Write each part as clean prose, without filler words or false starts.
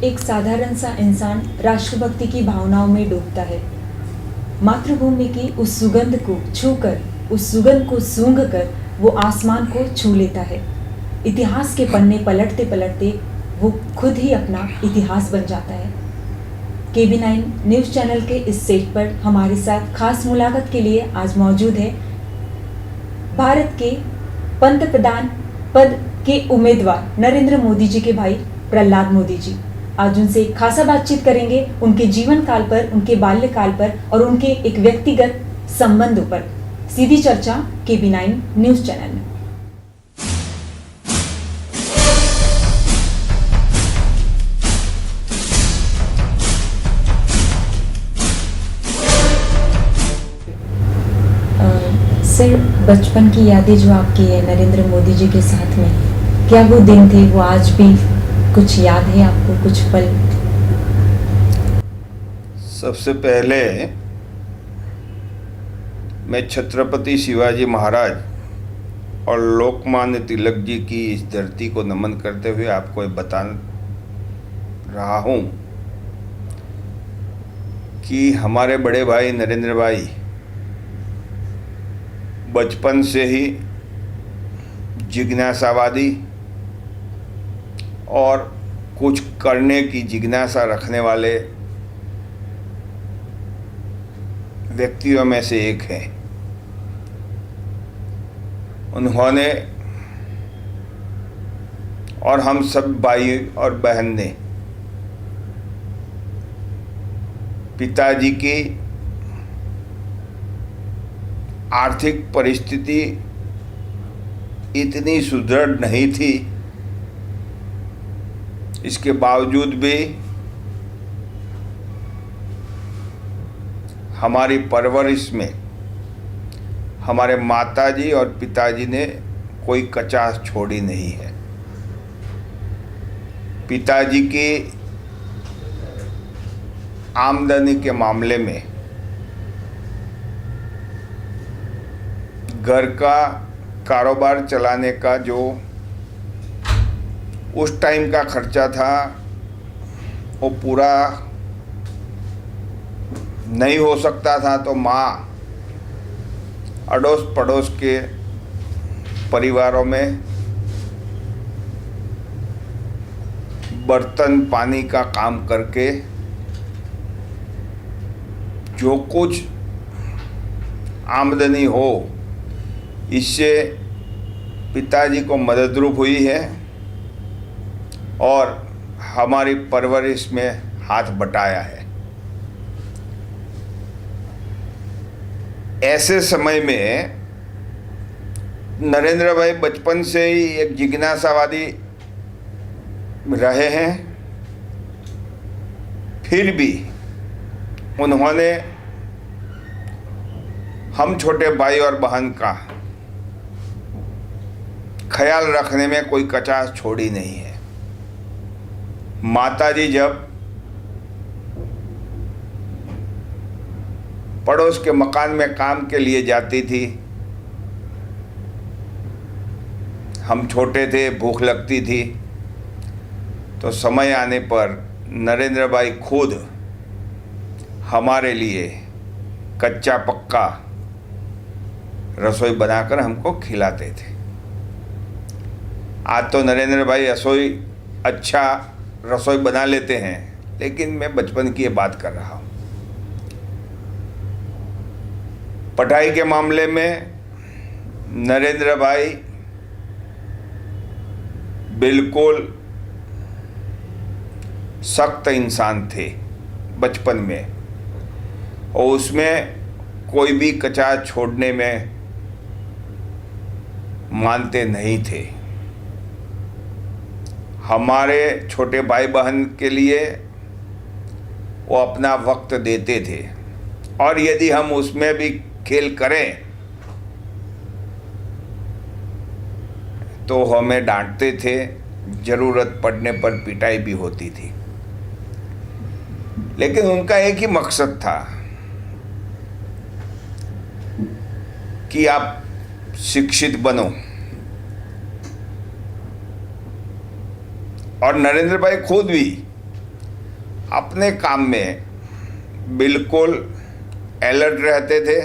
एक साधारण सा इंसान राष्ट्रभक्ति की भावनाओं में डूबता है। मातृभूमि की उस सुगंध को छूकर, उस सुगंध को सूंघकर वो आसमान को छू लेता है। इतिहास के पन्ने पलटते पलटते वो खुद ही अपना इतिहास बन जाता है। KB9 न्यूज़ चैनल के इस सेट पर हमारे साथ खास मुलाकात के लिए आज मौजूद है भारत के पंत प्रधान पद के उम्मीदवार नरेंद्र मोदी जी के भाई प्रहलाद मोदी जी। आज उनसे खासा बातचीत करेंगे उनके जीवन काल पर, उनके बाल्यकाल पर और उनके एक व्यक्तिगत संबंधों पर। सीधी चर्चा KB9 न्यूज़ चैनल में। सर, बचपन की यादें जो आपकी है नरेंद्र मोदी जी के साथ में, क्या वो दिन थे, वो आज भी कुछ याद है आपको, कुछ पल? सबसे पहले मैं छत्रपति शिवाजी महाराज और लोकमान्य तिलक जी की इस धरती को नमन करते हुए आपको ये बता रहा हूँ कि हमारे बड़े भाई नरेंद्र भाई बचपन से ही जिज्ञासावादी और कुछ करने की जिज्ञासा रखने वाले व्यक्तियों में से एक हैं। उन्होंने और हम सब भाई और बहन ने पिताजी की आर्थिक परिस्थिति इतनी सुदृढ़ नहीं थी, इसके बावजूद भी हमारी परवरिश में हमारे माताजी और पिताजी ने कोई कचास छोड़ी नहीं है। पिताजी की आमदनी के मामले में घर का कारोबार चलाने का जो उस टाइम का खर्चा था वो पूरा नहीं हो सकता था, तो माँ अड़ोस पड़ोस के परिवारों में बर्तन पानी का काम करके जो कुछ आमदनी हो, इससे पिताजी को मददरूप हुई है और हमारी परवरिश में हाथ बटाया है। ऐसे समय में नरेंद्र भाई बचपन से ही एक जिज्ञासावादी रहे हैं, फिर भी उन्होंने हम छोटे भाई और बहन का ख्याल रखने में कोई कचास छोड़ी नहीं है। माताजी जब पड़ोस के मकान में काम के लिए जाती थी, हम छोटे थे, भूख लगती थी, तो समय आने पर नरेंद्र भाई खुद हमारे लिए कच्चा पक्का रसोई बनाकर हमको खिलाते थे। आज तो नरेंद्र भाई अच्छा रसोई बना लेते हैं, लेकिन मैं बचपन की ये बात कर रहा हूँ। पढ़ाई के मामले में नरेंद्र भाई बिल्कुल सख्त इंसान थे बचपन में, और उसमें कोई भी कचास छोड़ने में मानते नहीं थे। हमारे छोटे भाई बहन के लिए वो अपना वक्त देते थे, और यदि हम उसमें भी खेल करें तो हमें डांटते थे, ज़रूरत पड़ने पर पिटाई भी होती थी। लेकिन उनका एक ही मकसद था कि आप शिक्षित बनो, और नरेंद्र भाई खुद भी अपने काम में बिल्कुल अलर्ट रहते थे।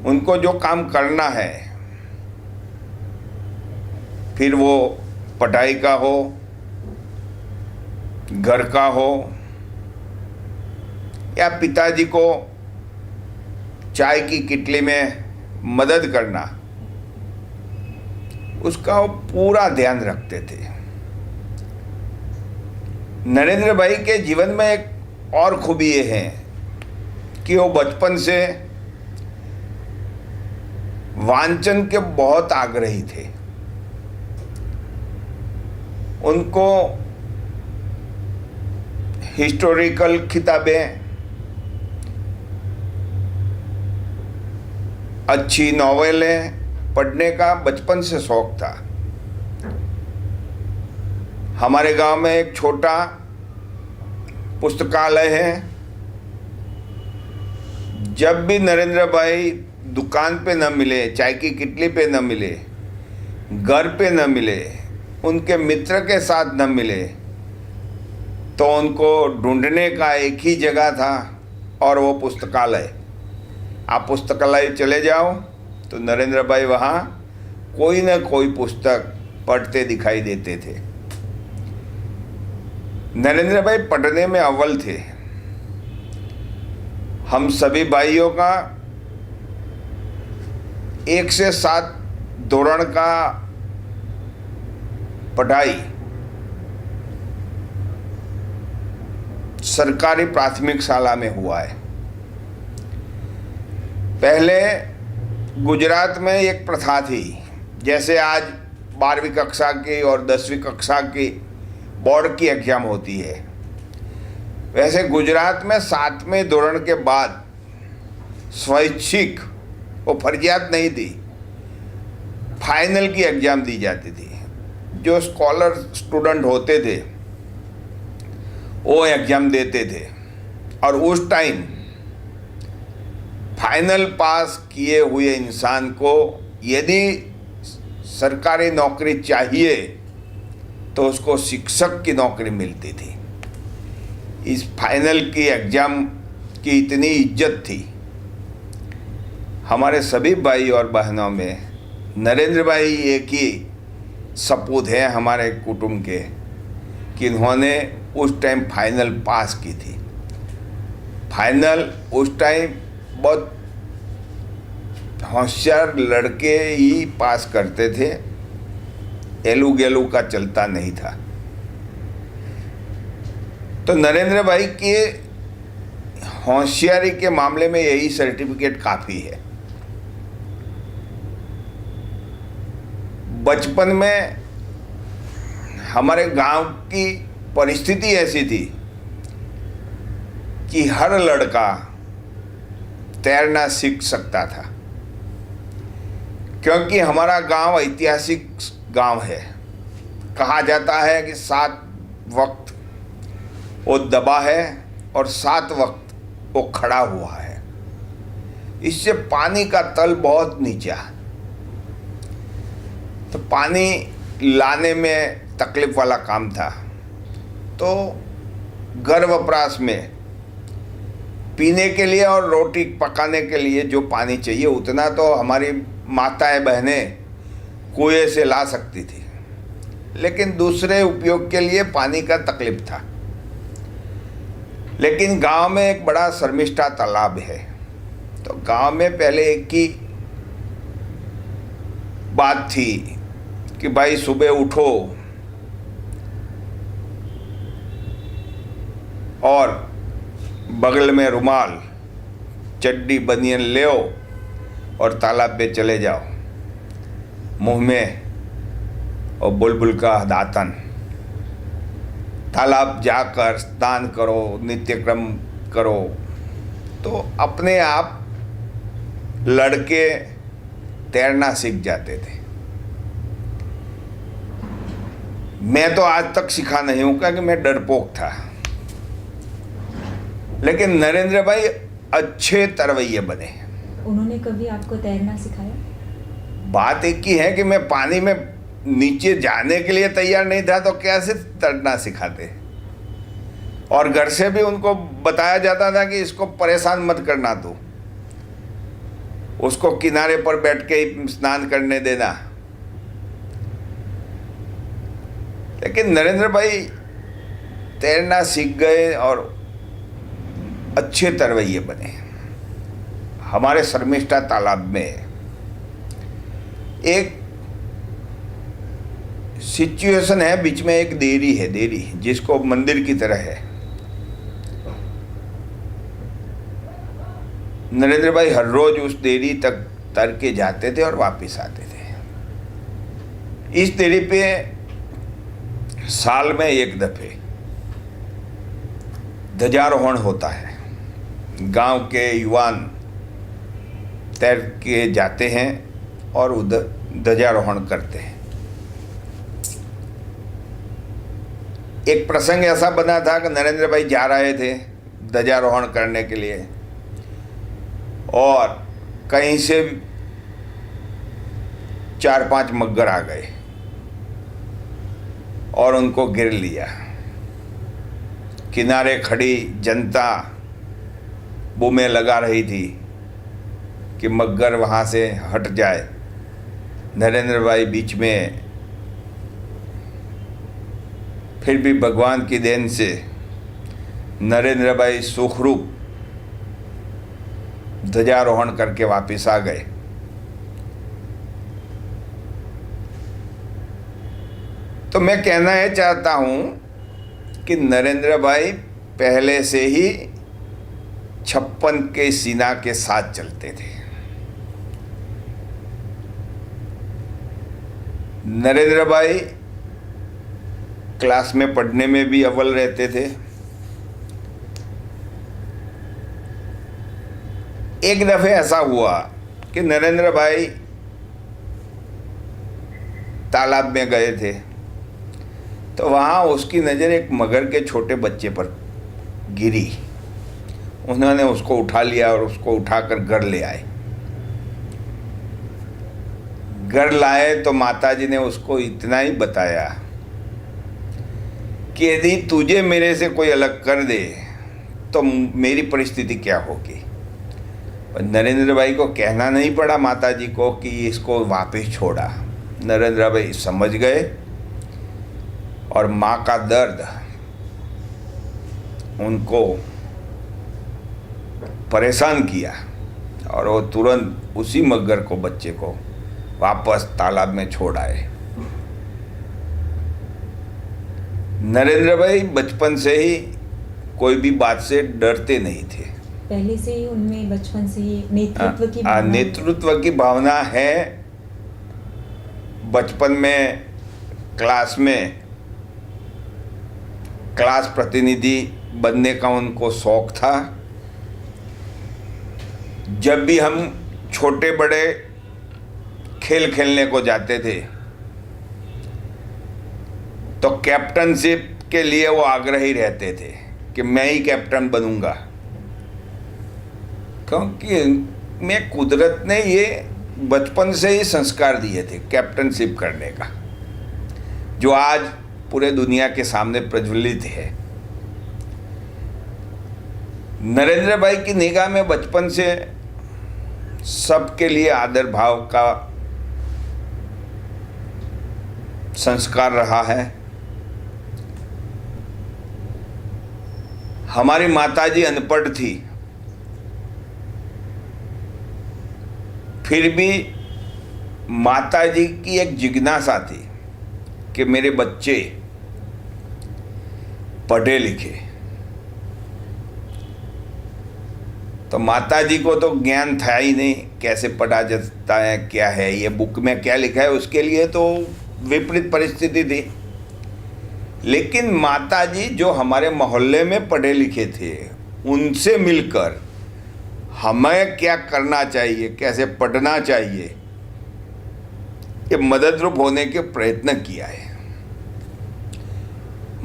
उनको जो काम करना है, फिर वो पढ़ाई का हो, घर का हो, या पिताजी को चाय की किटली में मदद करना, उसका वो पूरा ध्यान रखते थे। नरेंद्र भाई के जीवन में एक और खूबी ये है कि वो बचपन से वांचन के बहुत आग्रही थे। उनको हिस्टोरिकल किताबें, अच्छी नॉवेलें पढ़ने का बचपन से शौक था। हमारे गांव में एक छोटा पुस्तकालय है। जब भी नरेंद्र भाई दुकान पे न मिले, चाय की किटली पे न मिले, घर पे न मिले, उनके मित्र के साथ न मिले, तो उनको ढूंढने का एक ही जगह था और वो पुस्तकालय। आप पुस्तकालय चले जाओ तो नरेंद्र भाई वहाँ कोई न कोई पुस्तक पढ़ते दिखाई देते थे। नरेंद्र भाई पढ़ने में अव्वल थे। हम सभी भाइयों का 1 से 7 दौरान का पढ़ाई सरकारी प्राथमिक शाला में हुआ है। पहले गुजरात में एक प्रथा थी, जैसे आज 12वीं कक्षा की और 10वीं कक्षा की बोर्ड की एग्जाम होती है, वैसे गुजरात में 7वें दौरान के बाद स्वैच्छिक, वो फर्जियात नहीं थी, फाइनल की एग्जाम दी जाती थी। जो स्कॉलर स्टूडेंट होते थे वो एग्जाम देते थे, और उस टाइम फाइनल पास किए हुए इंसान को यदि सरकारी नौकरी चाहिए तो उसको शिक्षक की नौकरी मिलती थी। इस फाइनल की एग्जाम की इतनी इज्जत थी। हमारे सभी भाई और बहनों में नरेंद्र भाई एक ही सपूत है हमारे कुटुंब के कि इन्होंने उस टाइम फाइनल पास की थी। फाइनल उस टाइम बहुत होशियार लड़के ही पास करते थे, एलू गेलू का चलता नहीं था। तो नरेंद्र भाई के होशियारी के मामले में यही सर्टिफिकेट काफ़ी है। बचपन में हमारे गांव की परिस्थिति ऐसी थी कि हर लड़का तैरना सीख सकता था, क्योंकि हमारा गांव ऐतिहासिक गांव है। कहा जाता है कि 7 वक्त वो दबा है और 7 वक्त वो खड़ा हुआ है। इससे पानी का तल बहुत नीचा, तो पानी लाने में तकलीफ वाला काम था। तो घर वपरास में पीने के लिए और रोटी पकाने के लिए जो पानी चाहिए उतना तो हमारी माताएं बहनें कुएं से ला सकती थी, लेकिन दूसरे उपयोग के लिए पानी का तकलीफ था। लेकिन गांव में एक बड़ा शर्मिष्ठा तालाब है। तो गांव में पहले एक ही बात थी कि भाई सुबह उठो और बगल में रुमाल, चड्डी, बनियन ले आओ और तालाब पे चले जाओ, मुंह में और बुलबुल का दातन, तालाब जाकर स्नान करो, नित्यक्रम करो। तो अपने आप लड़के तैरना सीख जाते थे। मैं तो आज तक सीखा नहीं हूँ क्योंकि मैं डरपोक था, लेकिन नरेंद्र भाई अच्छे तरवैये बने। उन्होंने कभी आपको तैरना सिखाया? बात एक ही है कि मैं पानी में नीचे जाने के लिए तैयार नहीं था तो कैसे तैरना सिखाते। और घर से भी उनको बताया जाता था कि इसको परेशान मत करना, तू उसको किनारे पर बैठ के ही स्नान करने देना। लेकिन नरेंद्र भाई तैरना सीख गए और अच्छे तरवैये बने। हमारे शर्मिष्ठा तालाब में एक सिचुएशन है, बीच में एक देरी है, देरी जिसको मंदिर की तरह है। नरेंद्र भाई हर रोज उस देरी तक तर के जाते थे और वापस आते थे। इस देरी पे साल में एक दफे ध्वजारोहण होता है। गांव के युवान तैर के जाते हैं और उधर ध्वजारोहण करते हैं। एक प्रसंग ऐसा बना था कि नरेंद्र भाई जा रहे थे ध्वजारोहण करने के लिए और कहीं से 4-5 मग्गर आ गए और उनको गिर लिया। किनारे खड़ी जनता बूमें लगा रही थी कि मग्गर वहाँ से हट जाए। नरेंद्र भाई बीच में, फिर भी भगवान की देन से नरेंद्र भाई सुखरूप ध्वजारोहण करके वापस आ गए। तो मैं कहना ये चाहता हूं कि नरेंद्र भाई पहले से ही 56 के सीना के साथ चलते थे। नरेंद्र भाई क्लास में पढ़ने में भी अव्वल रहते थे। एक दफे ऐसा हुआ कि नरेंद्र भाई तालाब में गए थे, तो वहाँ उसकी नज़र एक मगर के छोटे बच्चे पर गिरी। उन्होंने उसको उठा लिया और उसको उठाकर घर ले आए। घर लाए तो माताजी ने उसको इतना ही बताया कि यदि तुझे मेरे से कोई अलग कर दे तो मेरी परिस्थिति क्या होगी। नरेंद्र भाई को कहना नहीं पड़ा माताजी को कि इसको वापस छोड़ा। नरेंद्र भाई समझ गए और माँ का दर्द उनको परेशान किया और वो तुरंत उसी मगर को, बच्चे को वापस तालाब में छोड़ आए। नरेंद्र भाई बचपन से ही कोई भी बात से डरते नहीं थे। पहले से ही उनमें बचपन से ही नेतृत्व की भावना नेतृत्व की भावना है। बचपन में क्लास प्रतिनिधि बनने का उनको शौक था। जब भी हम छोटे बड़े खेल खेलने को जाते थे तो कैप्टनशिप के लिए वो आग्रही रहते थे कि मैं ही कैप्टन बनूंगा, क्योंकि मैं कुदरत ने ये बचपन से ही संस्कार दिए थे कैप्टनशिप करने का, जो आज पूरे दुनिया के सामने प्रज्वलित है। नरेंद्र भाई की निगाह में बचपन से सबके लिए आदर भाव का संस्कार रहा है। हमारी माताजी अनपढ़ थी, फिर भी माताजी की एक जिज्ञासा थी कि मेरे बच्चे पढ़े लिखे। तो माताजी को तो ज्ञान था ही नहीं कैसे पढ़ा जाता है, क्या है ये बुक में क्या लिखा है, उसके लिए तो विपरीत परिस्थिति थी। लेकिन माताजी जो हमारे मोहल्ले में पढ़े लिखे थे, उनसे मिलकर हमें क्या करना चाहिए, कैसे पढ़ना चाहिए, ये मददरूप होने के प्रयत्न किया है।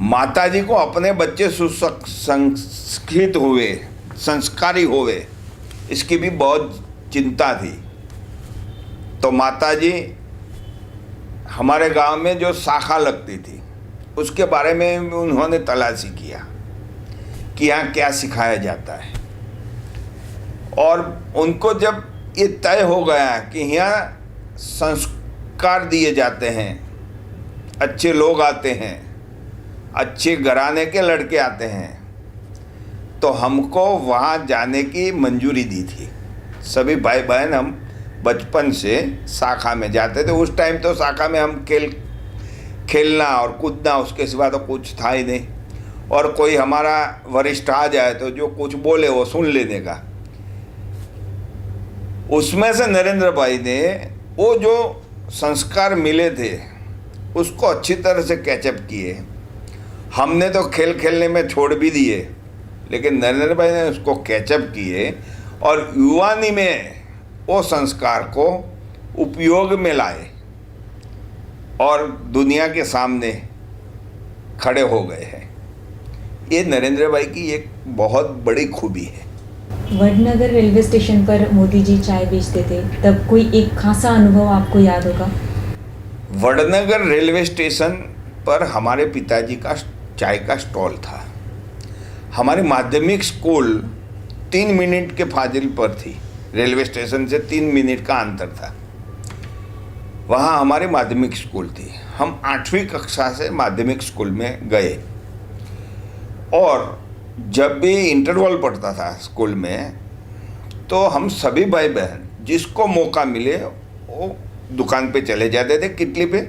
माताजी को अपने बच्चे सुसंस्कृत हुए, संस्कारी हुए, इसकी भी बहुत चिंता थी। तो माताजी हमारे गांव में जो शाखा लगती थी उसके बारे में उन्होंने तलाशी किया कि यहाँ क्या सिखाया जाता है। और उनको जब ये तय हो गया कि यहाँ संस्कार दिए जाते हैं, अच्छे लोग आते हैं, अच्छे घराने के लड़के आते हैं, तो हमको वहाँ जाने की मंजूरी दी थी। सभी भाई बहन हम बचपन से शाखा में जाते थे। उस टाइम तो शाखा में हम खेलना और कूदना, उसके सिवा तो कुछ था ही नहीं। और कोई हमारा वरिष्ठ आ जाए तो जो कुछ बोले वो सुन लेने का। उसमें से नरेंद्र भाई ने वो जो संस्कार मिले थे उसको अच्छी तरह से कैचअप किए। हमने तो खेल खेलने में छोड़ भी दिए, लेकिन नरेंद्र भाई ने उसको कैचअप किए और युवानी में वो संस्कार को उपयोग में लाए और दुनिया के सामने खड़े हो गए हैं। ये नरेंद्र भाई की एक बहुत बड़ी खूबी है। वडनगर रेलवे स्टेशन पर मोदी जी चाय बेचते थे, तब कोई एक खासा अनुभव आपको याद होगा? वडनगर रेलवे स्टेशन पर हमारे पिताजी का चाय का स्टॉल था। हमारी माध्यमिक स्कूल 3 मिनट के फाजिल पर थी। रेलवे स्टेशन से 3 मिनट का अंतर था। वहाँ हमारी माध्यमिक स्कूल थी। हम 8वीं कक्षा से माध्यमिक स्कूल में गए और जब भी इंटरवल पड़ता था स्कूल में तो हम सभी भाई बहन जिसको मौका मिले वो दुकान पे चले जाते थे, किटली पे।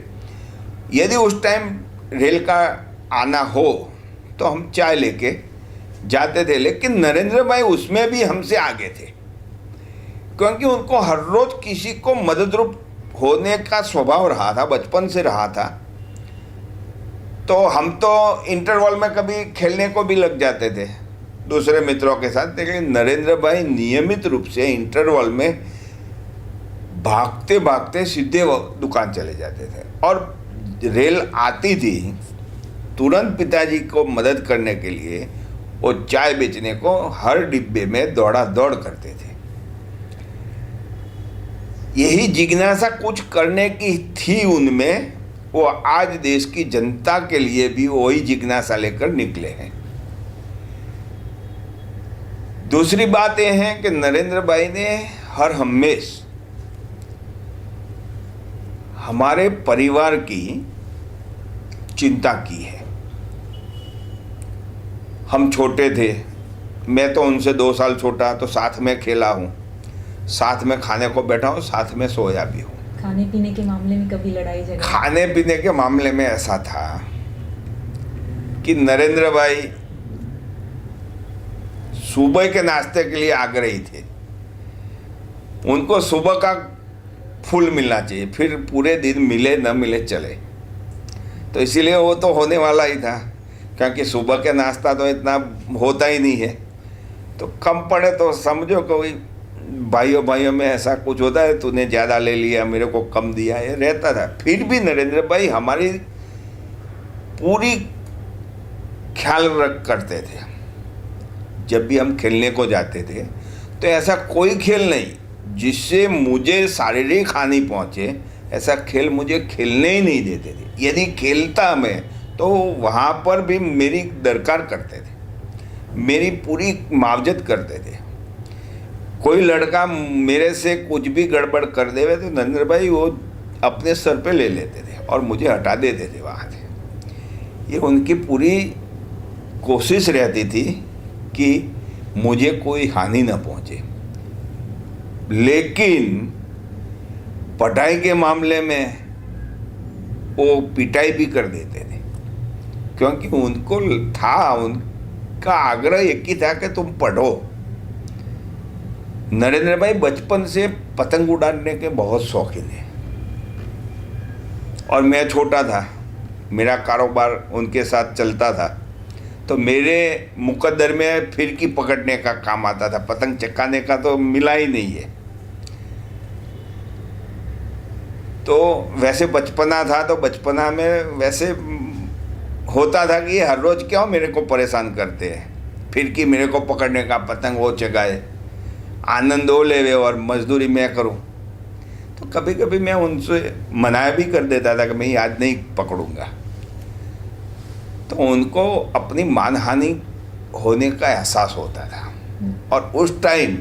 यदि उस टाइम रेल का आना हो तो हम चाय लेके जाते थे। लेकिन नरेंद्र भाई उसमें भी हमसे आगे थे, क्योंकि उनको हर रोज किसी को मददरूप होने का स्वभाव रहा था, बचपन से रहा था। तो हम तो इंटरवल में कभी खेलने को भी लग जाते थे दूसरे मित्रों के साथ, लेकिन नरेंद्र भाई नियमित रूप से इंटरवल में भागते भागते सीधे दुकान चले जाते थे। और रेल आती थी, तुरंत पिताजी को मदद करने के लिए वो चाय बेचने को हर डिब्बे में दौड़ा दौड़ करते थे। यही जिज्ञासा कुछ करने की थी उनमें। वो आज देश की जनता के लिए भी वही जिज्ञासा लेकर निकले हैं। दूसरी बात यह है कि नरेंद्र भाई ने हर हमेश हमारे परिवार की चिंता की है। हम छोटे थे, मैं तो उनसे 2 साल छोटा, तो साथ में खेला हूँ, साथ में खाने को बैठा हूँ, साथ में सोया भी हूँ। खाने पीने के मामले में कभी लड़ाई झगड़ा? खाने पीने के मामले में ऐसा था कि नरेंद्र भाई सुबह के नाश्ते के लिए आग्रही थे। उनको सुबह का फुल मिलना चाहिए, फिर पूरे दिन मिले न मिले चले। तो इसीलिए वो तो होने वाला ही था, क्योंकि सुबह के नाश्ता तो इतना होता ही नहीं है। तो कम पड़े तो समझो कोई भाइयों में ऐसा कुछ होता है, तूने ज़्यादा ले लिया, मेरे को कम दिया, ये रहता था। फिर भी नरेंद्र भाई हमारी पूरी ख्याल रख करते थे। जब भी हम खेलने को जाते थे तो ऐसा कोई खेल नहीं जिससे मुझे शारीरिक हानि पहुँचे, ऐसा खेल मुझे खेलने ही नहीं देते थे। यदि खेलता मैं तो वहाँ पर भी मेरी दरकार करते थे, मेरी पूरी मुआवजत करते थे। कोई लड़का मेरे से कुछ भी गड़बड़ कर देवे तो नरेंद्र भाई वो अपने सर पे ले लेते थे और मुझे हटा देते थे वहाँ से। ये उनकी पूरी कोशिश रहती थी कि मुझे कोई हानि न पहुँचे। लेकिन पढ़ाई के मामले में वो पिटाई भी कर देते थे, क्योंकि उनको था, उनका आग्रह एक ही था कि तुम पढ़ो। नरेंद्र भाई बचपन से पतंग उड़ाने के बहुत शौकीन हैं और मैं छोटा था, मेरा कारोबार उनके साथ चलता था, तो मेरे मुकद्दर में फिरकी पकड़ने का काम आता था। पतंग चकाने का तो मिला ही नहीं है। तो वैसे बचपना था, तो बचपना में वैसे होता था कि हर रोज़ क्यों मेरे को परेशान करते हैं, फिरकी मेरे को पकड़ने का, पतंग वो चगाए, आनंद वो लेवे और मजदूरी मैं करूं। तो कभी कभी मैं उनसे मना भी कर देता था कि मैं आज नहीं पकड़ूंगा। तो उनको अपनी मानहानि होने का एहसास होता था। और उस टाइम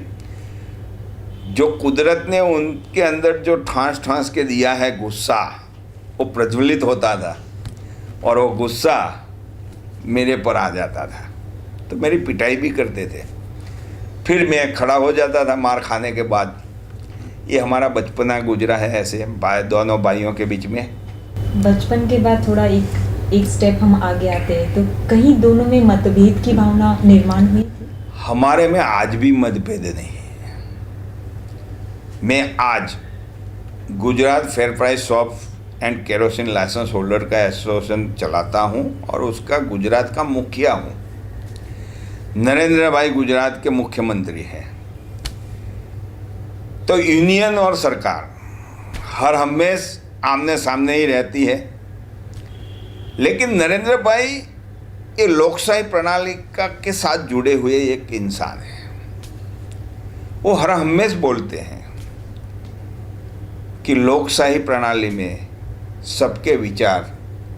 जो कुदरत ने उनके अंदर जो ठांस ठांस के दिया है गुस्सा, वो प्रज्वलित होता था और वो गुस्सा मेरे पर आ जाता था, तो मेरी पिटाई भी करते थे। फिर मैं खड़ा हो जाता था मार खाने के बाद। ये हमारा बचपना गुजरा है ऐसे दोनों भाइयों के बीच में। बचपन के बाद थोड़ा एक स्टेप हम आगे आते हैं, तो कहीं दोनों में मतभेद की भावना निर्माण हुई थी? हमारे में आज भी मतभेद नहीं है। मैं आज Gujarat fair price shop and kerosene licence holder का एसोसिएशन चलाता हूं और उसका गुजरात का मुखिया हूं। नरेंद्र भाई गुजरात के मुख्यमंत्री हैं। तो यूनियन और सरकार हर हमेशा आमने सामने ही रहती है, लेकिन नरेंद्र भाई ये लोकशाही प्रणाली के साथ जुड़े हुए एक इंसान है। वो हर हमेशा बोलते हैं कि लोकशाही प्रणाली में सबके विचार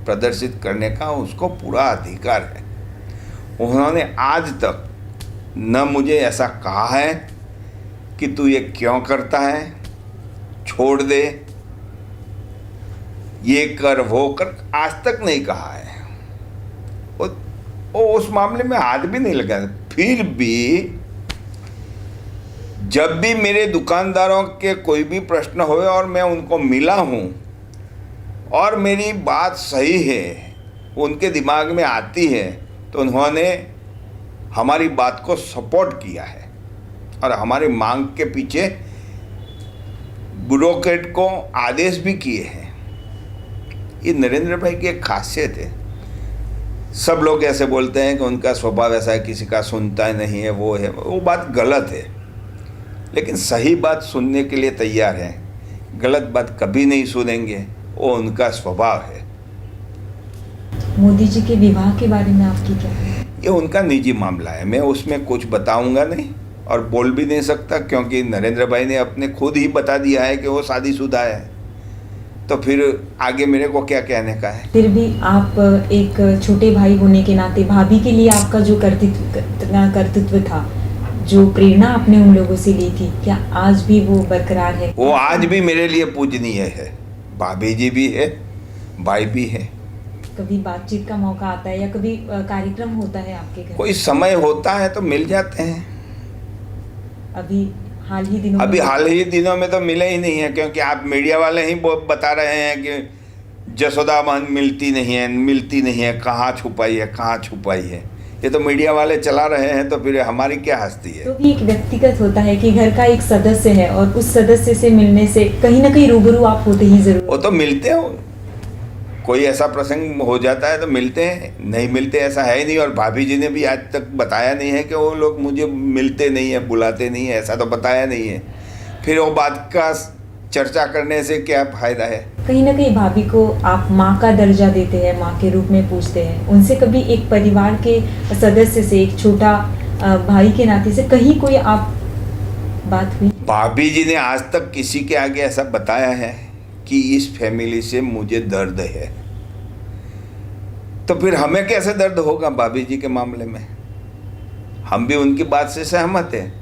प्रदर्शित करने का उसको पूरा अधिकार है। उन्होंने आज तक न मुझे ऐसा कहा है कि तू ये क्यों करता है, छोड़ दे, ये कर वो कर, आज तक नहीं कहा है। वो उस मामले में हाथ भी नहीं लगा। फिर भी जब भी मेरे दुकानदारों के कोई भी प्रश्न हुए और मैं उनको मिला हूँ और मेरी बात सही है, उनके दिमाग में आती है, तो उन्होंने हमारी बात को सपोर्ट किया है और हमारी मांग के पीछे ब्यूरोक्रेट को आदेश भी किए हैं। ये नरेंद्र भाई की एक खासियत है। सब लोग ऐसे बोलते हैं कि उनका स्वभाव ऐसा है, किसी का सुनता नहीं है, वो है, वो बात गलत है। लेकिन सही बात सुनने के लिए तैयार है, गलत बात कभी नहीं सुनेंगे, वो उनका स्वभाव है। मोदी जी के विवाह के बारे में आपकी क्या है? ये उनका निजी मामला है, मैं उसमें कुछ बताऊंगा नहीं और बोल भी नहीं सकता, क्योंकि नरेंद्र भाई ने अपने खुद ही बता दिया है कि वो शादीशुदा है। तो फिर आगे मेरे को क्या कहने का है। फिर भी आप एक छोटे भाई होने के नाते भाभी के लिए आपका जो कर्तृत्व था, जो प्रेरणा आपने उन लोगों से ली थी, क्या आज भी वो बरकरार है? वो आज भी मेरे लिए पूजनीय है। भाभी जी भी है, भाई भी है। कभी बातचीत का मौका आता है या कभी कार्यक्रम होता है आपके घर? कोई समय होता है तो मिल जाते हैं। अभी हाल ही दिनों में तो मिले ही नहीं है, क्योंकि आप मीडिया वाले ही बता रहे हैं कि जसोदा बहन मिलती नहीं है, कहाँ छुपाई है। ये तो मीडिया वाले चला रहे हैं, तो फिर हमारी क्या हस्ती है। तो भी एक व्यक्तिगत होता है कि घर का एक सदस्य है और उस सदस्य से मिलने से कहीं ना कहीं रूबरू आप होते ही जरूर। वो तो मिलते हो, कोई ऐसा प्रसंग हो जाता है तो मिलते हैं, नहीं मिलते ऐसा है ही नहीं। और भाभी जी ने भी आज तक बताया नहीं है कि वो लोग मुझे मिलते नहीं है, बुलाते नहीं है, ऐसा तो बताया नहीं है। फिर वो बात का चर्चा करने से क्या फायदा है। कहीं ना कहीं भाभी को आप माँ का दर्जा देते हैं, माँ के रूप में पूछते हैं। उनसे कभी एक परिवार के सदस्य से, एक छोटा भाई के नाते से कहीं कोई आप बात हुई? भाभी जी ने आज तक किसी के आगे ऐसा बताया है कि इस फैमिली से मुझे दर्द है, तो फिर हमें कैसे दर्द होगा भाभी जी के मामले में? हम भी उनकी बात से सहमत हैं,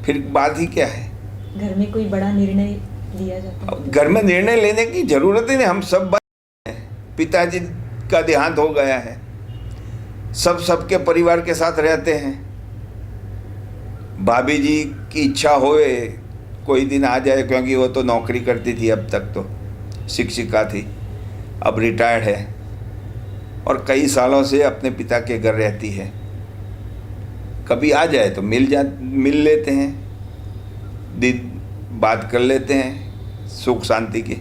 फिर बात ही क्या है। घर में कोई बड़ा निर्णय लिया जाता है? घर में निर्णय लेने की जरूरत ही नहीं, हम सब पिताजी का देहांत हो गया है, सबके परिवार के साथ रहते हैं। भाभी जी की इच्छा होए कोई दिन आ जाए, क्योंकि वो तो नौकरी करती थी, अब तक तो शिक्षिका थी, अब रिटायर्ड है और कई सालों से अपने पिता के घर रहती है। कभी आ जाए तो मिल लेते हैं, बात कर लेते हैं सुख शांति की।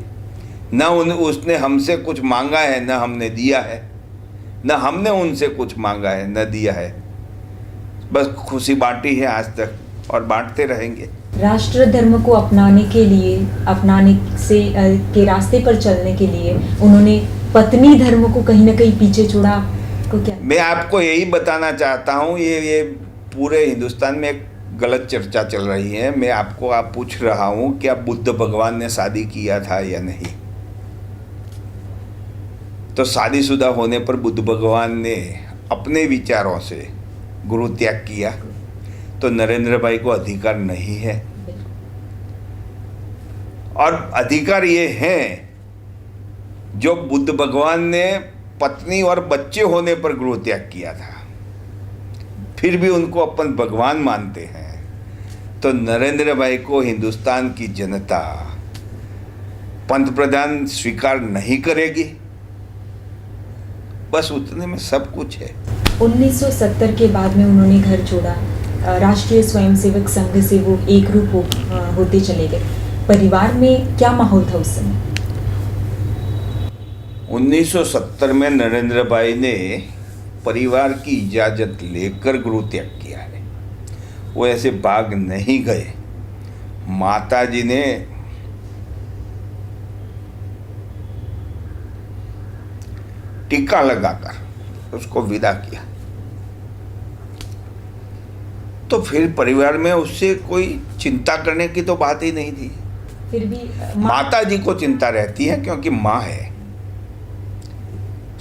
न उसने हमसे कुछ मांगा है, न हमने दिया है, न हमने उनसे कुछ मांगा है, न दिया है। बस खुशी बांटी है आज तक और बांटते रहेंगे। राष्ट्र धर्म को अपनाने के रास्ते पर चलने के लिए उन्होंने पत्नी धर्म को कहीं ना कहीं पीछे छोड़ा। आपको क्या? मैं आपको यही बताना चाहता हूँ, ये पूरे हिंदुस्तान में एक गलत चर्चा चल रही है। मैं आपको पूछ रहा हूँ, क्या बुद्ध भगवान ने शादी किया था या नहीं? तो शादीशुदा होने पर बुद्ध भगवान ने अपने विचारों से गुरु त्याग किया तो नरेंद्र भाई को अधिकार नहीं है। और अधिकार ये है जो बुद्ध भगवान ने पत्नी और बच्चे होने पर गृह त्याग किया था, फिर भी उनको अपन भगवान मानते हैं। तो नरेंद्र भाई को हिंदुस्तान की जनता पंत प्रधान स्वीकार नहीं करेगी, बस उतने में सब कुछ है। 1970 के बाद में उन्होंने घर छोड़ा, राष्ट्रीय स्वयंसेवक संघ से वो एक रूप होते चले गए। परिवार में क्या माहौल था उस समय? 1970 में नरेंद्र भाई ने परिवार की इजाज़त लेकर गृह त्याग किया है। वो ऐसे भाग नहीं गए। माता जी ने टीका लगाकर उसको विदा किया। तो फिर परिवार में उससे कोई चिंता करने की तो बात ही नहीं थी। फिर भी माता जी को चिंता रहती है क्योंकि माँ है।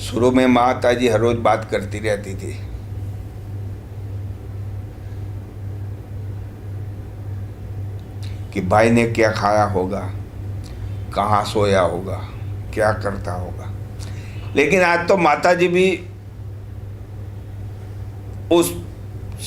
शुरू में माता जी हर रोज बात करती रहती थी। कि भाई ने क्या खाया होगा, कहाँ सोया होगा, क्या करता होगा। लेकिन आज तो माता जी भी उस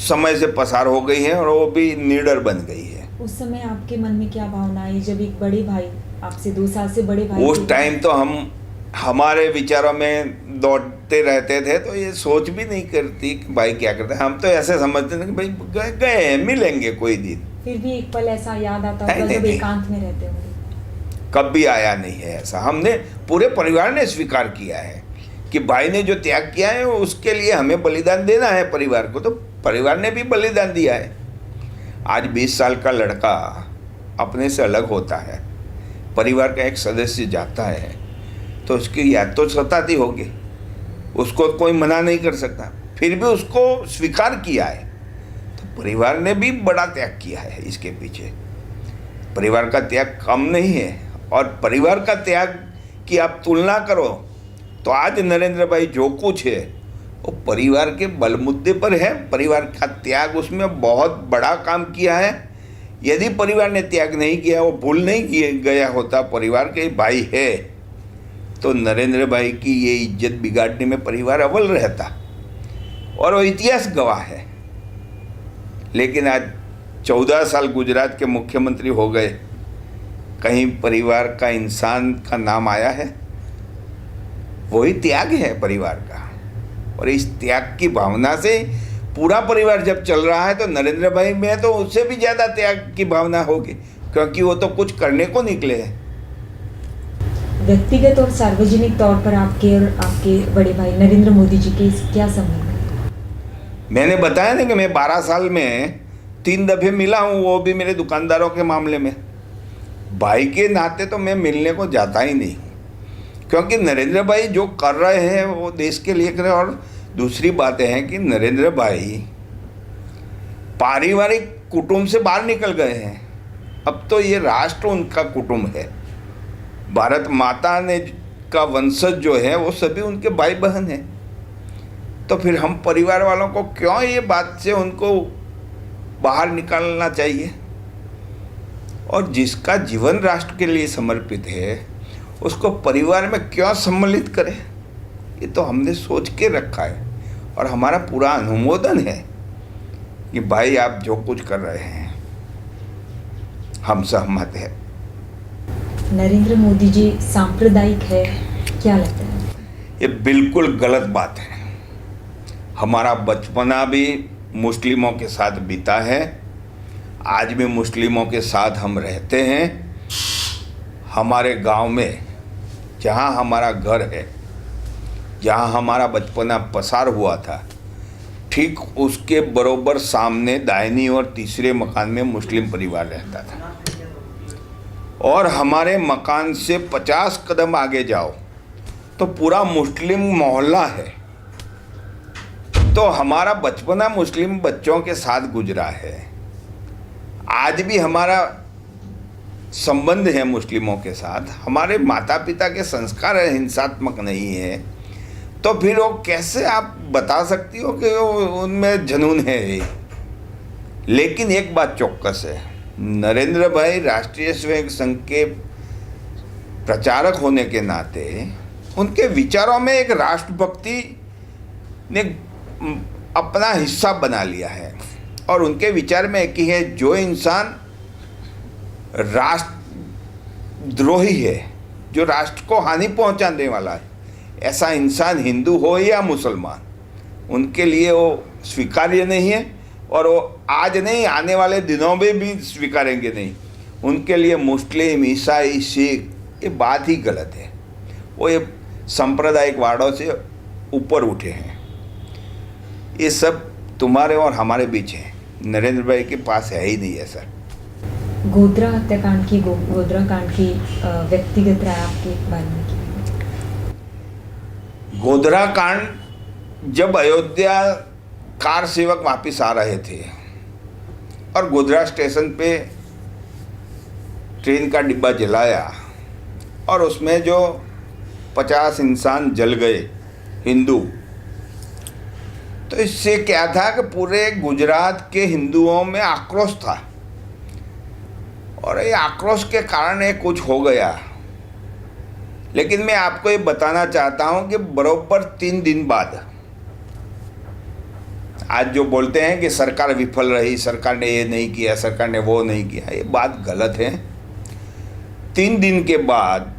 समय से पसार हो गई है और वो भी निडर बन गई है। उस समय आपके मन में क्या भावना आई जब एक बड़े भाई, आपसे 2 साल से बड़े भाई? उस टाइम तो हम हमारे विचारों में दौड़ते रहते थे, तो ये सोच भी नहीं करती कि भाई क्या करते हैं। हम तो ऐसे समझते थे कि भाई गए हैं, मिलेंगे कोई दिन। फिर भी एक पल ऐसा याद आता होगा जब एकांत में रहते होंगे? कभी आया नहीं है ऐसा। हमने पूरे परिवार ने स्वीकार किया है कि भाई ने जो त्याग किया है उसके लिए हमें बलिदान देना है परिवार को। तो परिवार ने भी बलिदान दिया है। आज 20 साल का लड़का अपने से अलग होता है, परिवार का एक सदस्य जाता है, तो उसकी याद तो सताती होगी, उसको कोई मना नहीं कर सकता। फिर भी उसको स्वीकार किया है। तो परिवार ने भी बड़ा त्याग किया है इसके पीछे। परिवार का त्याग कम नहीं है। और परिवार का त्याग की आप तुलना करो तो आज नरेंद्र भाई जो कुछ है वो परिवार के बलमुद्दे पर है। परिवार का त्याग उसमें बहुत बड़ा काम किया है। यदि परिवार ने त्याग नहीं किया, वो भूल नहीं किए गया होता, परिवार के भाई है, तो नरेंद्र भाई की ये इज्जत बिगाड़ने में परिवार अव्वल रहता और वो इतिहास गवाह है। लेकिन आज 14 साल गुजरात के मुख्यमंत्री हो गए, कहीं परिवार का इंसान का नाम आया है? वही त्याग है परिवार का। और इस त्याग की भावना से पूरा परिवार जब चल रहा है तो नरेंद्र भाई में तो उससे भी ज़्यादा त्याग की भावना होगी, क्योंकि वो तो कुछ करने को निकले हैं। व्यक्तिगत और सार्वजनिक तौर पर आपके और आपके बड़े भाई नरेंद्र मोदी जी के क्या संबंध है? मैंने बताया ना कि मैं 12 साल में 3 दफ़े मिला हूँ, वो भी मेरे दुकानदारों के मामले में। भाई के नाते तो मैं मिलने को जाता ही नहीं, क्योंकि नरेंद्र भाई जो कर रहे हैं वो देश के लिए कर रहे हैं। और दूसरी बातें हैं कि नरेंद्र भाई पारिवारिक कुटुंब से बाहर निकल गए हैं। अब तो ये राष्ट्र उनका कुटुंब है। भारत माता ने का वंशज जो है वो सभी उनके भाई बहन हैं। तो फिर हम परिवार वालों को क्यों ये बात से उनको बाहर निकालना चाहिए? और जिसका जीवन राष्ट्र के लिए समर्पित है उसको परिवार में क्यों सम्मिलित करें? ये तो हमने सोच के रखा है और हमारा पूरा अनुमोदन है कि भाई आप जो कुछ कर रहे हैं हम सहमत हैं। नरेंद्र मोदी जी सांप्रदायिक है, क्या लगता है? ये बिल्कुल गलत बात है। हमारा बचपना भी मुस्लिमों के साथ बीता है, आज भी मुस्लिमों के साथ हम रहते हैं। हमारे गांव में जहां हमारा घर है, जहां हमारा बचपना पसार हुआ था, ठीक उसके बरोबर सामने दाहिनी और तीसरे मकान में मुस्लिम परिवार रहता था। और हमारे मकान से 50 कदम आगे जाओ तो पूरा मुस्लिम मोहल्ला है। तो हमारा बचपना मुस्लिम बच्चों के साथ गुजरा है। आज भी हमारा संबंध है मुस्लिमों के साथ। हमारे माता पिता के संस्कार हिंसात्मक नहीं है। तो फिर वो कैसे आप बता सकती हो कि वो उनमें जुनून है। लेकिन एक बात चौकस है, नरेंद्र भाई राष्ट्रीय स्वयं संघ के प्रचारक होने के नाते उनके विचारों में एक राष्ट्रभक्ति ने अपना हिस्सा बना लिया है। और उनके विचार में एक ही है, जो इंसान राष्ट्रद्रोही है, जो राष्ट्र को हानि पहुंचाने वाला है, ऐसा इंसान हिंदू हो या मुसलमान, उनके लिए वो स्वीकार्य नहीं है। और वो आज नहीं, आने वाले दिनों में भी स्वीकारेंगे नहीं। उनके लिए मुस्लिम, ईसाई, सिख, ये बात ही गलत है। वो ये सांप्रदायिक वादों से ऊपर उठे हैं। ये सब तुम्हारे और हमारे बीच है, नरेंद्र भाई के पास है ही नहीं ऐसा। गोधरा हत्याकांड की गोधरा कांड की व्यक्तिगत राय आपके बारे में क्या है? गोधरा कांड, जब अयोध्या कार सेवक वापस आ रहे थे और गोधरा स्टेशन पे ट्रेन का डिब्बा जलाया और उसमें जो 50 इंसान जल गए हिंदू, तो इससे क्या था कि पूरे गुजरात के हिंदुओं में आक्रोश था। और ये आक्रोश के कारण ये कुछ हो गया। लेकिन मैं आपको ये बताना चाहता हूं कि बरोबर 3 दिन बाद, आज जो बोलते हैं कि सरकार विफल रही, सरकार ने ये नहीं किया, सरकार ने वो नहीं किया, ये बात गलत है। 3 दिन के बाद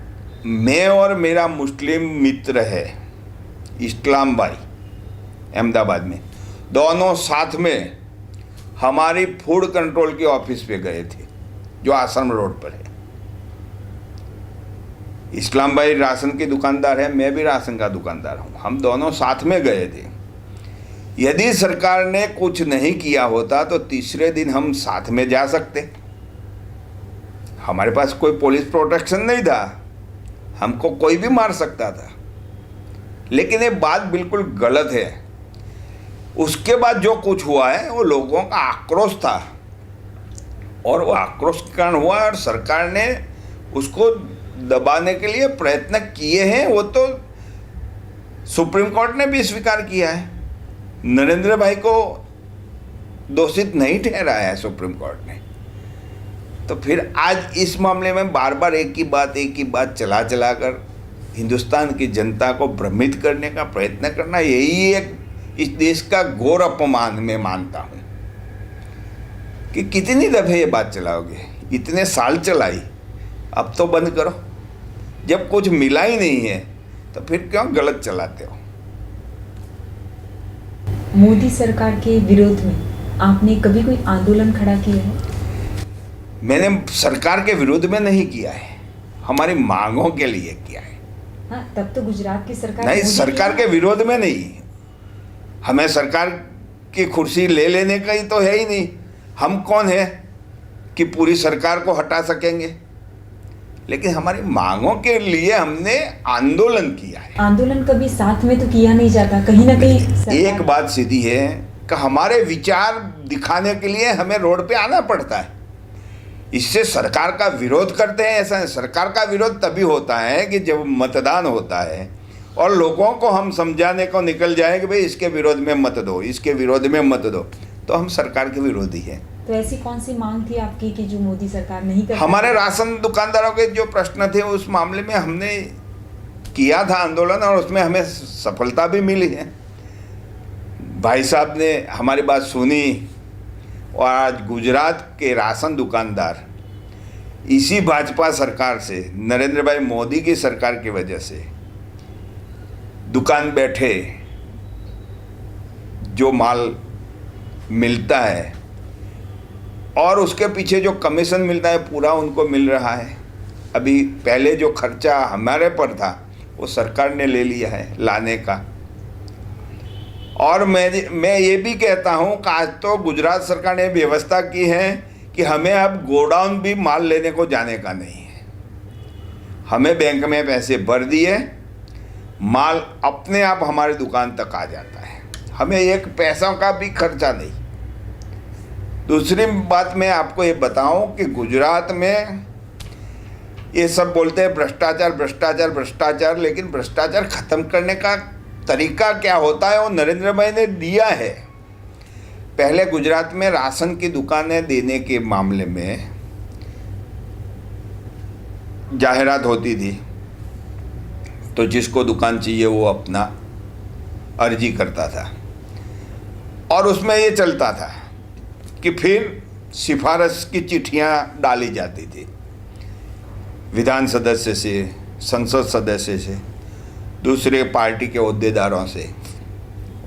मैं और मेरा मुस्लिम मित्र है इस्लाम भाई, अहमदाबाद में, दोनों साथ में हमारी फूड कंट्रोल के ऑफिस पे गए थे जो आश्रम रोड पर है। इस्लाम भाई राशन की दुकानदार है, मैं भी राशन का दुकानदार हूँ। हम दोनों साथ में गए थे। यदि सरकार ने कुछ नहीं किया होता तो तीसरे दिन हम साथ में जा सकते। हमारे पास कोई पुलिस प्रोटेक्शन नहीं था, हमको कोई भी मार सकता था। लेकिन ये बात बिल्कुल गलत है। उसके बाद जो कुछ हुआ है वो लोगों का आक्रोश था, और वो आक्रोश के कारण हुआ और सरकार ने उसको दबाने के लिए प्रयत्न किए हैं। वो तो सुप्रीम कोर्ट ने भी स्वीकार किया है। नरेंद्र भाई को दोषित नहीं ठहराया है सुप्रीम कोर्ट ने। तो फिर आज इस मामले में बार बार एक ही बात चला कर हिंदुस्तान की जनता को भ्रमित करने का प्रयत्न करना, यही एक इस देश का घोर अपमान मैं मानता हूँ। कि कितनी दफे ये बात चलाओगे, इतने साल चलाई, अब तो बंद करो। जब कुछ मिला ही नहीं है तो फिर क्यों गलत चलाते हो। मोदी सरकार के विरोध में आपने कभी कोई आंदोलन खड़ा किया है? मैंने सरकार के विरोध में नहीं किया है, हमारी मांगों के लिए किया है। हाँ, तब तो गुजरात की सरकार नहीं, सरकार के विरोध में नहीं। हमें सरकार की कुर्सी ले लेने का ही तो है ही नहीं। हम कौन है कि पूरी सरकार को हटा सकेंगे। लेकिन हमारी मांगों के लिए हमने आंदोलन किया है। आंदोलन कभी साथ में तो किया नहीं जाता, कहीं ना कहीं एक बात सीधी है कि हमारे विचार दिखाने के लिए हमें रोड पे आना पड़ता है। इससे सरकार का विरोध करते हैं ऐसा है। सरकार का विरोध तभी होता है कि जब मतदान होता है और लोगों को हम समझाने को निकल जाए कि भाई इसके विरोध में मत दो, इसके विरोध में मत दो, तो हम सरकार के विरोधी हैं। तो ऐसी कौन सी मांग थी आपकी कि जो मोदी सरकार नहीं कर? हमारे राशन दुकानदारों के जो प्रश्न थे उस मामले में हमने किया था आंदोलन, और उसमें हमें सफलता भी मिली है। भाई साहब ने हमारी बात सुनी और आज गुजरात के राशन दुकानदार इसी भाजपा सरकार से, नरेंद्र भाई मोदी की सरकार की वजह से दुकान बैठे जो माल मिलता है और उसके पीछे जो कमीशन मिलता है पूरा उनको मिल रहा है। अभी पहले जो खर्चा हमारे पर था वो सरकार ने ले लिया है लाने का। और मैं ये भी कहता हूँ कि आज तो गुजरात सरकार ने व्यवस्था की है कि हमें अब गोडाउन भी माल लेने को जाने का नहीं है। हमें बैंक में पैसे भर दिए, माल अपने आप हमारी दुकान तक आ जाता है, हमें एक पैसा का भी खर्चा नहीं। दूसरी बात मैं आपको ये बताऊं कि गुजरात में ये सब बोलते हैं भ्रष्टाचार भ्रष्टाचार भ्रष्टाचार, लेकिन भ्रष्टाचार खत्म करने का तरीका क्या होता है वो नरेंद्र भाई ने दिया है। पहले गुजरात में राशन की दुकानें देने के मामले में जाहिरात होती थी, तो जिसको दुकान चाहिए वो अपना अर्जी करता था और उसमें ये चलता था कि फिर सिफारिश की चिट्ठियां डाली जाती थी विधान सदस्य से, संसद सदस्य से, दूसरे पार्टी के ओहदेदारों से,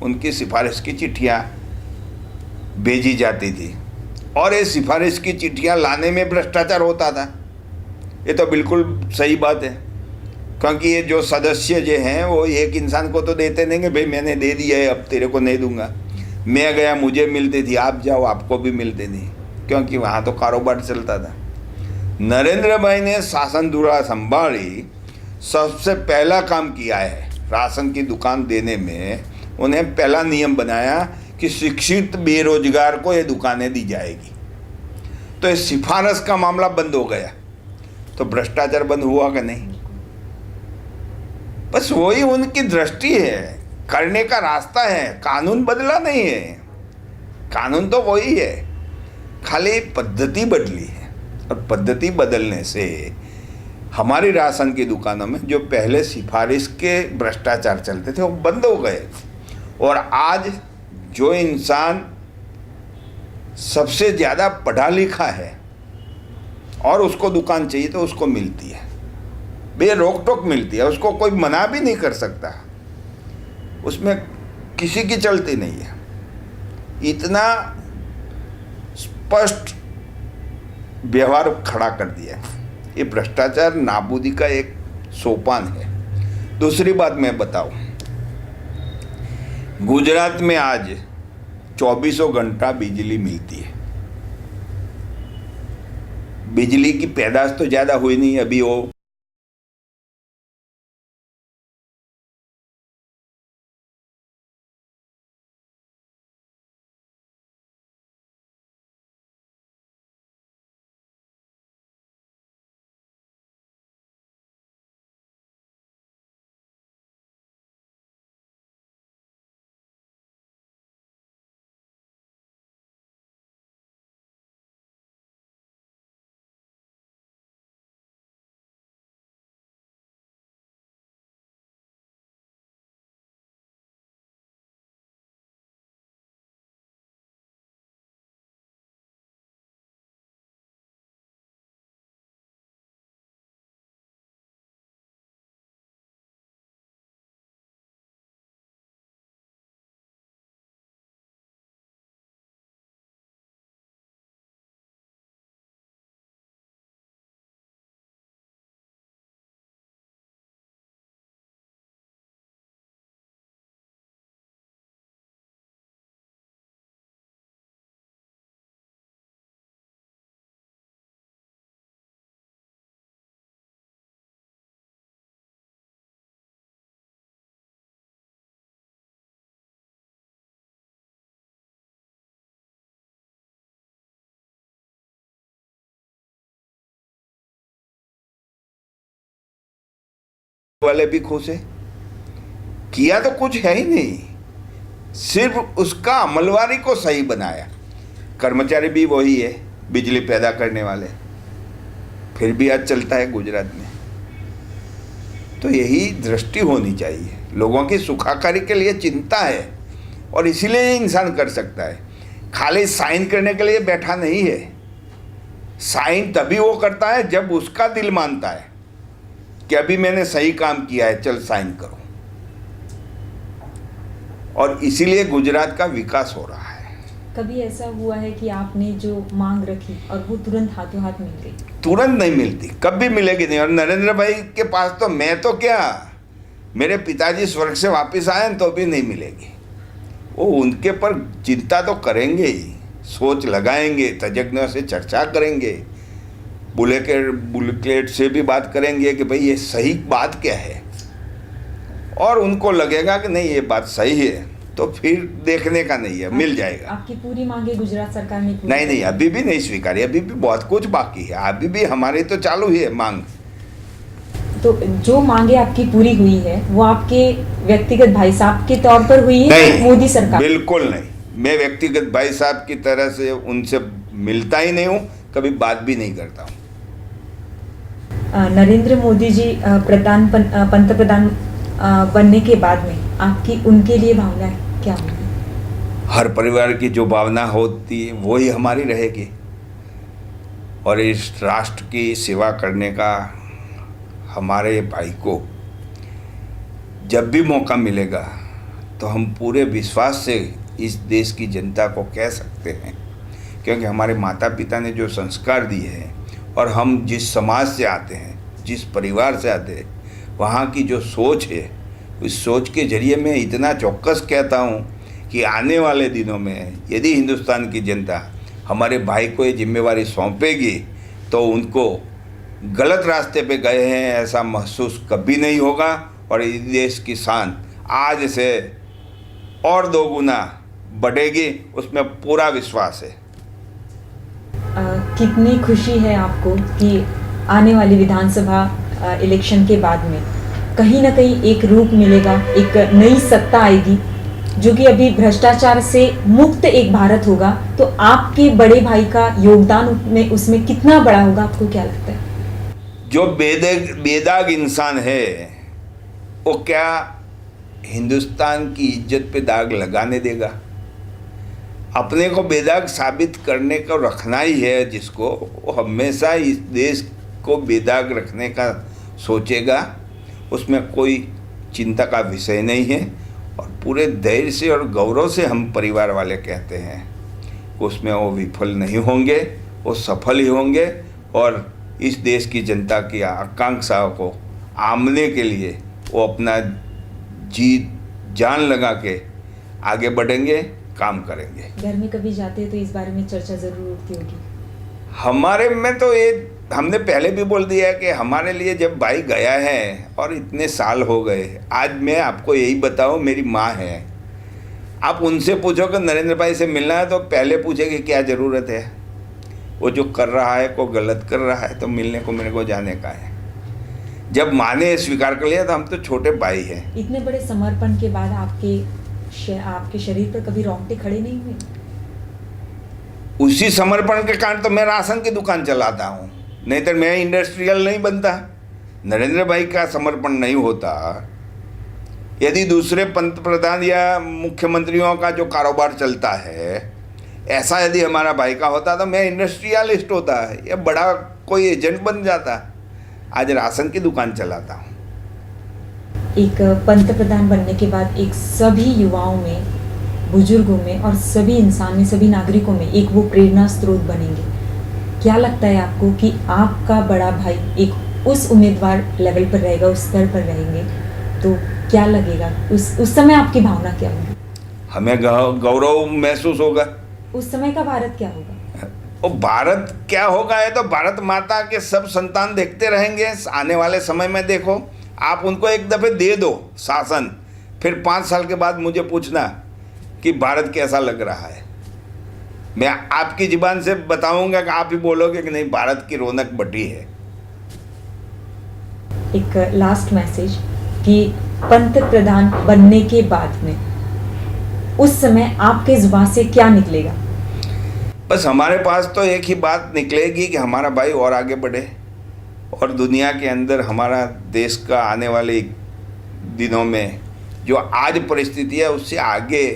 उनकी सिफारिश की चिट्ठियां भेजी जाती थी और ये सिफारिश की चिट्ठियां लाने में भ्रष्टाचार होता था। ये तो बिल्कुल सही बात है, क्योंकि ये जो सदस्य जो हैं वो एक इंसान को तो देते नहीं कि भाई मैंने दे दिया है अब तेरे को नहीं दूंगा, मैं गया मुझे मिलती थी, आप जाओ आपको भी मिलते नहीं, क्योंकि वहाँ तो कारोबार चलता था। नरेंद्र भाई ने शासन धुरा संभाली, सबसे पहला काम किया है राशन की दुकान देने में, उन्हें पहला नियम बनाया कि शिक्षित बेरोजगार को ये दुकानें दी जाएगी। तो इस सिफारिश का मामला बंद हो गया, तो भ्रष्टाचार बंद हुआ कि नहीं? बस वही उनकी दृष्टि है, करने का रास्ता है, कानून बदला नहीं है, कानून तो वही है, खाली पद्धति बदली है। और पद्धति बदलने से हमारी राशन की दुकानों में जो पहले सिफारिश के भ्रष्टाचार चलते थे वो बंद हो गए और आज जो इंसान सबसे ज़्यादा पढ़ा लिखा है और उसको दुकान चाहिए तो उसको मिलती है, बेरोक टोक मिलती है, उसको कोई मना भी नहीं कर सकता, उसमें किसी की चलती नहीं है। इतना स्पष्ट व्यवहार खड़ा कर दिया है। ये भ्रष्टाचार नाबूदी का एक सोपान है। दूसरी बात मैं बताऊं, गुजरात में आज 24 घंटा बिजली मिलती है। बिजली की पैदाश तो ज़्यादा हुई नहीं अभी, वो वाले भी खुश है। किया तो कुछ है ही नहीं, सिर्फ उसका अमलवारी को सही बनाया। कर्मचारी भी वही है, बिजली पैदा करने वाले, फिर भी आज चलता है गुजरात में। तो यही दृष्टि होनी चाहिए, लोगों की सुखाकारी के लिए चिंता है और इसीलिए ये इंसान कर सकता है। खाली साइन करने के लिए बैठा नहीं है, साइन तभी वो करता है जब उसका दिल मानता है कि अभी मैंने सही काम किया है, चल साइन करो। और इसीलिए गुजरात का विकास हो रहा है। कभी ऐसा हुआ है कि आपने जो मांग रखी और वो तुरंत हाथों हाथ मिल गई? तुरंत नहीं मिलती, कभी मिलेगी नहीं। और नरेंद्र भाई के पास तो मैं तो क्या, मेरे पिताजी स्वर्ग से वापस आए तो भी नहीं मिलेगी। वो उनके पर चिंता तो करेंगे ही, सोच लगाएंगे, तज्ञों से चर्चा करेंगे, बुलेट से भी बात करेंगे कि भाई ये सही बात क्या है, और उनको लगेगा कि नहीं ये बात सही है तो फिर देखने का नहीं है, मिल जाएगा। आपकी पूरी मांगे गुजरात सरकार ने पूरी नहीं, अभी भी नहीं स्वीकारी, अभी भी बहुत कुछ बाकी है, अभी भी हमारी तो चालू ही है मांग। तो जो मांगे आपकी पूरी हुई है वो आपके व्यक्तिगत भाई साहब के तौर पर हुई है नहीं, मोदी सरकार? बिल्कुल नहीं। मैं व्यक्तिगत भाई साहब की तरह से उनसे मिलता ही नहीं हूँ, कभी बात भी नहीं करता हूँ। नरेंद्र मोदी जी पंतप्रधान बनने के बाद में आपकी उनके लिए भावना क्या होगी? हर परिवार की जो भावना होती है वही हमारी रहेगी, और इस राष्ट्र की सेवा करने का हमारे भाई को जब भी मौका मिलेगा तो हम पूरे विश्वास से इस देश की जनता को कह सकते हैं, क्योंकि हमारे माता पिता ने जो संस्कार दिए हैं और हम जिस समाज से आते हैं, जिस परिवार से आते हैं, वहाँ की जो सोच है, उस सोच के जरिए मैं इतना चौकस कहता हूँ कि आने वाले दिनों में यदि हिंदुस्तान की जनता हमारे भाई को ये जिम्मेवारी सौंपेगी तो उनको गलत रास्ते पे गए हैं ऐसा महसूस कभी नहीं होगा, और इस देश की शान आज से और 2 गुना बढ़ेगी, उसमें पूरा विश्वास है। कितनी खुशी है आपको कि आने वाली विधानसभा इलेक्शन के बाद में कहीं ना कहीं एक रूप मिलेगा, एक नई सत्ता आएगी जो कि अभी भ्रष्टाचार से मुक्त एक भारत होगा, तो आपके बड़े भाई का योगदान उसमें कितना बड़ा होगा, आपको क्या लगता है? जो बेदाग इंसान है वो क्या हिंदुस्तान की इज्जत पे दाग लगाने देगा? अपने को बेदाग साबित करने को रखना ही है जिसको, वो हमेशा इस देश को बेदाग रखने का सोचेगा, उसमें कोई चिंता का विषय नहीं है। और पूरे धैर्य से और गौरव से हम परिवार वाले कहते हैं, उसमें वो विफल नहीं होंगे, वो सफल ही होंगे, और इस देश की जनता की आकांक्षाओं को आमने के लिए वो अपना जी जान लगा के आगे बढ़ेंगे, काम करेंगे। घर में कभी जाते हैं तो इस बारे में चर्चा जरूर उठती होगी। हमारे में तो ये हमने पहले भी बोल दिया है कि हमारे लिए जब भाई गया है और इतने साल हो गए, आज मैं आपको यही बताऊं, मेरी माँ है, आप उनसे पूछो कि नरेंद्र भाई से मिलना है तो पहले पूछेगी क्या ज़रूरत है, वो जो कर रहा है को गलत कर रहा है तो मिलने को मेरे को जाने का है। जब माँ ने स्वीकार कर लिया तो हम तो छोटे भाई हैं। इतने बड़े समर्पण के बाद आपके शरीर पर कभी रोंगटे खड़े नहीं हुए? उसी समर्पण के कारण तो मैं राशन की दुकान चलाता हूँ, नहीं तो मैं इंडस्ट्रियल नहीं बनता। नरेंद्र भाई का समर्पण नहीं होता, यदि दूसरे पंतप्रधान या मुख्यमंत्रियों का जो कारोबार चलता है ऐसा यदि हमारा भाई का होता तो मैं इंडस्ट्रियलिस्ट होता है या बड़ा कोई एजेंट बन जाता। आज राशन की दुकान चलाता हूँ। एक पंतप्रधान बनने के बाद एक सभी युवाओं में, बुजुर्गों में और सभी इंसान में, सभी नागरिकों में एक वो प्रेरणा स्रोत बनेंगे। क्या लगता है आपको कि आपका बड़ा भाई एक उस उम्मीदवार लेवल पर रहेगा, उस स्तर पर रहेंगे, तो क्या लगेगा उस समय आपकी भावना क्या होगी? हमें गौरव महसूस होगा। उस समय का भारत क्या होगा? और भारत क्या होगा है तो भारत माता के सब संतान देखते रहेंगे। आने वाले समय में देखो, आप उनको एक दफ़े दे दो शासन, फिर 5 साल के बाद मुझे पूछना कि भारत कैसा लग रहा है। मैं आपकी ज़ुबान से बताऊंगा कि आप ही बोलोगे कि नहीं, भारत की रौनक बढ़ी है। एक लास्ट मैसेज कि पंतप्रधान बनने के बाद में उस समय आपके जुबान से क्या निकलेगा? बस हमारे पास तो एक ही बात निकलेगी कि हमारा भाई और आगे बढ़े और दुनिया के अंदर हमारा देश का आने वाले दिनों में जो आज परिस्थिति है उससे आगे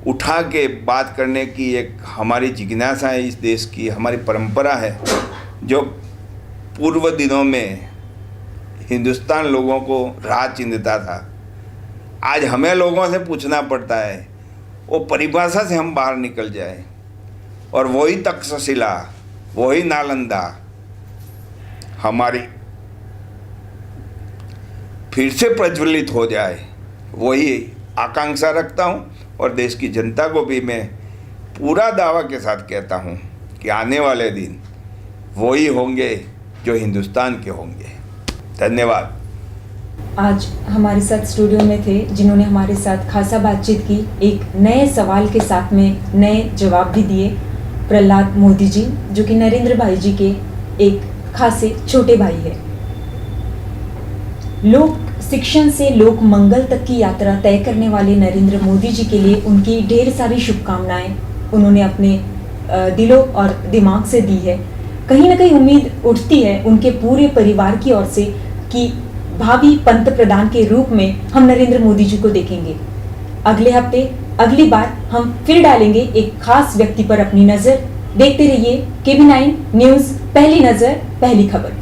उठा के बात करने की एक हमारी जिज्ञासा है। इस देश की हमारी परंपरा है, जो पूर्व दिनों में हिंदुस्तान लोगों को राह चिन्हता था, आज हमें लोगों से पूछना पड़ता है। वो परिभाषा से हम बाहर निकल जाए और वही तक्षशिला, वही नालंदा हमारी फिर से प्रज्वलित हो जाए, वही आकांक्षा रखता हूँ। और देश की जनता को भी मैं पूरा दावा के साथ कहता हूँ कि आने वाले दिन वही होंगे जो हिंदुस्तान के होंगे। धन्यवाद। आज हमारे साथ स्टूडियो में थे जिन्होंने हमारे साथ खासा बातचीत की, एक नए सवाल के साथ में नए जवाब भी दिए। प्रहलाद मोदी जी, जो कि नरेंद्र भाई जी के एक खासे छोटे भाई है। लोक शिक्षण से लोक मंगल तक की यात्रा तय करने वाले नरेंद्र मोदी जी के लिए उनकी ढेर सारी शुभकामनाएं उन्होंने अपने दिलों और दिमाग से दी है। कहीं ना कहीं उम्मीद उठती है उनके पूरे परिवार की ओर से कि भावी पंत प्रधान के रूप में हम नरेंद्र मोदी जी को देखेंगे। अगले हफ्ते अगली बार हम फिर डालेंगे एक खास व्यक्ति पर अपनी नजर। देखते रहिए KB9 न्यूज, पहली नजर पहली खबर।